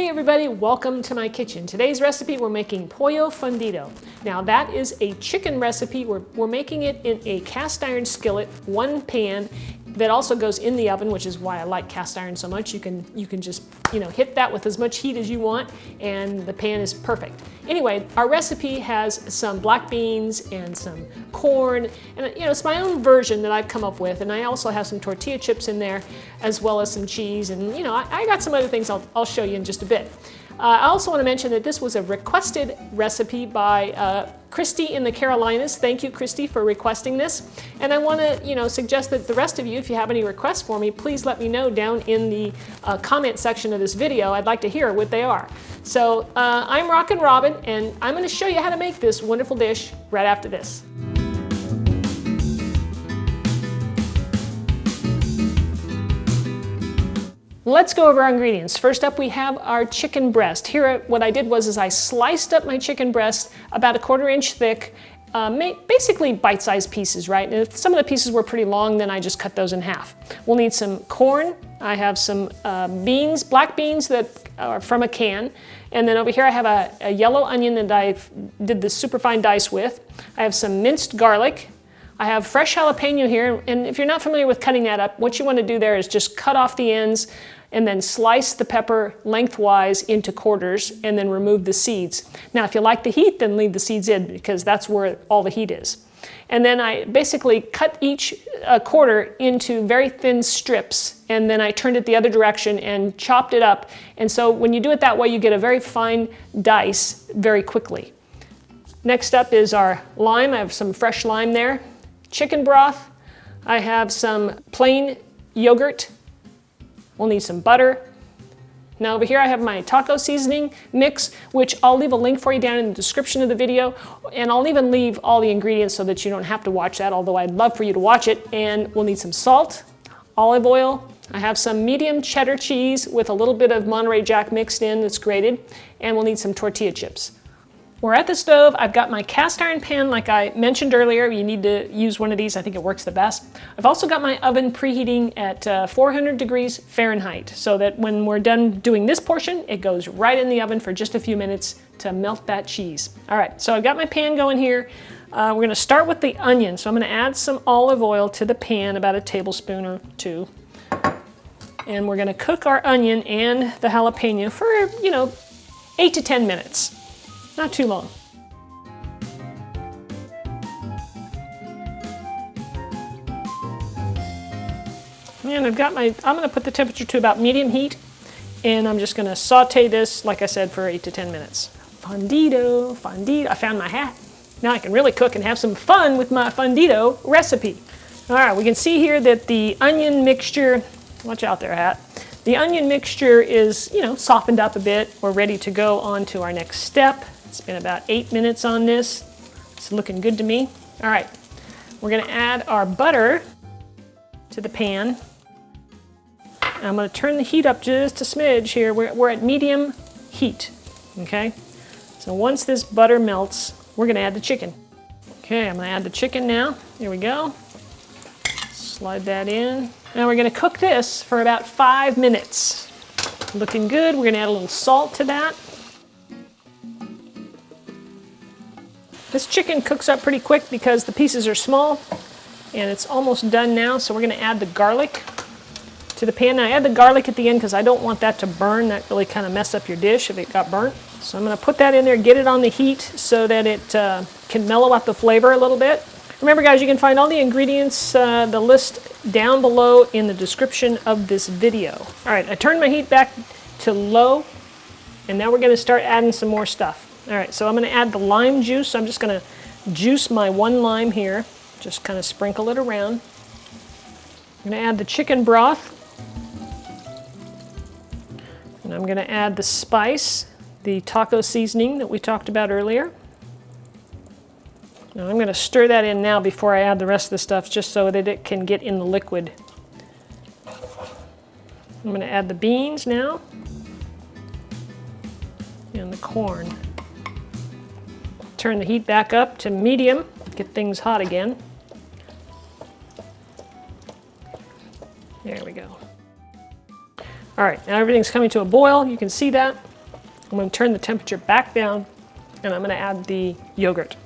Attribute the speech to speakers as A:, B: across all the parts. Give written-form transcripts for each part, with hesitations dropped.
A: Hey everybody, welcome to my kitchen. Today's recipe, we're making Pollo Fundido. Now that is a chicken recipe. We're making it in a cast iron skillet, one pan, that also goes in the oven, which is why I like cast iron so much. You can just, hit that with as much heat as you want, and the pan is perfect. Anyway, our recipe has some black beans and some corn, and it's my own version that I've come up with, and I also have some tortilla chips in there, as well as some cheese, and I got some other things I'll show you in just a bit. I also want to mention that this was a requested recipe by Christy in the Carolinas. Thank you, Christy, for requesting this. And I want to, suggest that the rest of you, if you have any requests for me, please let me know down in the comment section of this video. I'd like to hear what they are. So I'm Rockin' Robin, and I'm going to show you how to make this wonderful dish right after this. Let's go over our ingredients. First up, we have our chicken breast. Here, what I did was I sliced up my chicken breast about 1/4 inch thick, basically bite-sized pieces, right? And if some of the pieces were pretty long, then I just cut those in half. We'll need some corn. I have some beans, black beans that are from a can. And then over here I have a yellow onion that I did the super fine dice with. I have some minced garlic. I have fresh jalapeno here, and if you're not familiar with cutting that up, what you want to do there is just cut off the ends and then slice the pepper lengthwise into quarters and then remove the seeds. Now, if you like the heat, then leave the seeds in because that's where all the heat is. And then I basically cut each quarter into very thin strips, and then I turned it the other direction and chopped it up. And so when you do it that way, you get a very fine dice very quickly. Next up is our lime. I have some fresh lime there. Chicken broth. I have some plain yogurt. We'll need some butter. Now over here I have my taco seasoning mix, which I'll leave a link for you down in the description of the video, and I'll even leave all the ingredients so that you don't have to watch that, although I'd love for you to watch it. And we'll need some salt, olive oil. I have some medium cheddar cheese with a little bit of Monterey Jack mixed in that's grated, and we'll need some tortilla chips. We're at the stove. I've got my cast iron pan like I mentioned earlier. You need to use one of these. I think it works the best. I've also got my oven preheating at 400 degrees Fahrenheit so that when we're done doing this portion, it goes right in the oven for just a few minutes to melt that cheese. All right, so I've got my pan going here. We're going to start with the onion. So I'm going to add some olive oil to the pan, about a tablespoon or two. And we're going to cook our onion and the jalapeno for, 8 to 10 minutes. Not too long. And I'm going to put the temperature to about medium heat, and I'm just going to saute this, like I said, for 8 to 10 minutes. Fundido, fundido. I found my hat. Now I can really cook and have some fun with my fundido recipe. All right, we can see here that the onion mixture, watch out there, hat. The onion mixture is, softened up a bit. We're ready to go on to our next step. It's been about 8 minutes on this. It's looking good to me. All right, we're gonna add our butter to the pan. I'm gonna turn the heat up just a smidge here. We're at medium heat, okay? So once this butter melts, we're gonna add the chicken. Okay, I'm gonna add the chicken now. Here we go. Slide that in. Now we're gonna cook this for about 5 minutes. Looking good. We're gonna add a little salt to that. This chicken cooks up pretty quick because the pieces are small, and it's almost done now, so we're going to add the garlic to the pan. Now, I add the garlic at the end because I don't want that to burn. That really kind of mess up your dish if it got burnt. So I'm going to put that in there, get it on the heat so that it can mellow out the flavor a little bit. Remember, guys, you can find all the ingredients, the list down below in the description of this video. All right, I turned my heat back to low, and now we're going to start adding some more stuff. All right, so I'm going to add the lime juice. So I'm just going to juice my one lime here. Just kind of sprinkle it around. I'm going to add the chicken broth. And I'm going to add the spice, the taco seasoning that we talked about earlier. Now I'm going to stir that in now before I add the rest of the stuff, just so that it can get in the liquid. I'm going to add the beans now. And the corn. Turn the heat back up to medium, get things hot again. There we go. All right, now everything's coming to a boil. You can see that. I'm going to turn the temperature back down, and I'm going to add the yogurt.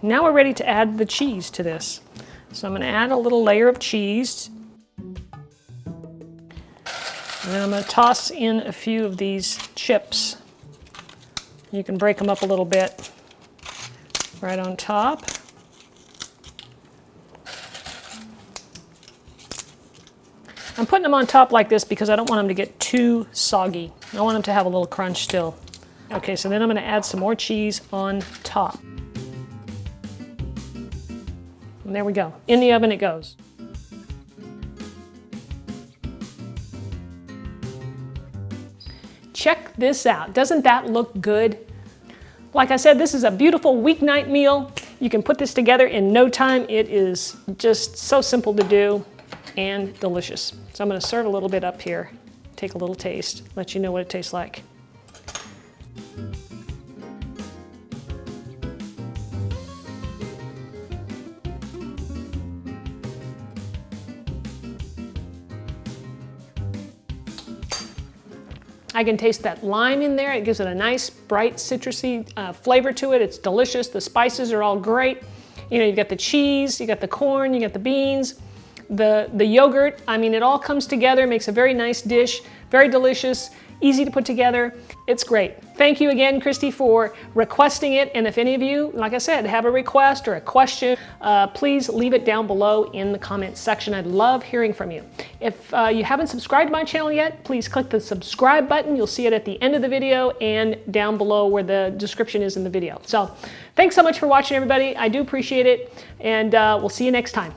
A: Now we're ready to add the cheese to this. So I'm going to add a little layer of cheese. And then I'm going to toss in a few of these chips. You can break them up a little bit right on top. I'm putting them on top like this because I don't want them to get too soggy. I want them to have a little crunch still. Okay, so then I'm going to add some more cheese on top. And there we go. In the oven it goes. Check this out. Doesn't that look good? Like I said, this is a beautiful weeknight meal. You can put this together in no time. It is just so simple to do and delicious. So I'm going to serve a little bit up here. Take a little taste, let you know what it tastes like. I can taste that lime in there. It gives it a nice, bright, citrusy flavor to it. It's delicious. The spices are all great. You know, you got the cheese, you got the corn, you got the beans, the yogurt. I mean, it all comes together, makes a very nice dish, very delicious, easy to put together. It's great. Thank you again, Christy, for requesting it. And if any of you, like I said, have a request or a question, please leave it down below in the comments section. I'd love hearing from you. If you haven't subscribed to my channel yet, please click the subscribe button. You'll see it at the end of the video and down below where the description is in the video. So thanks so much for watching, everybody. I do appreciate it, and we'll see you next time.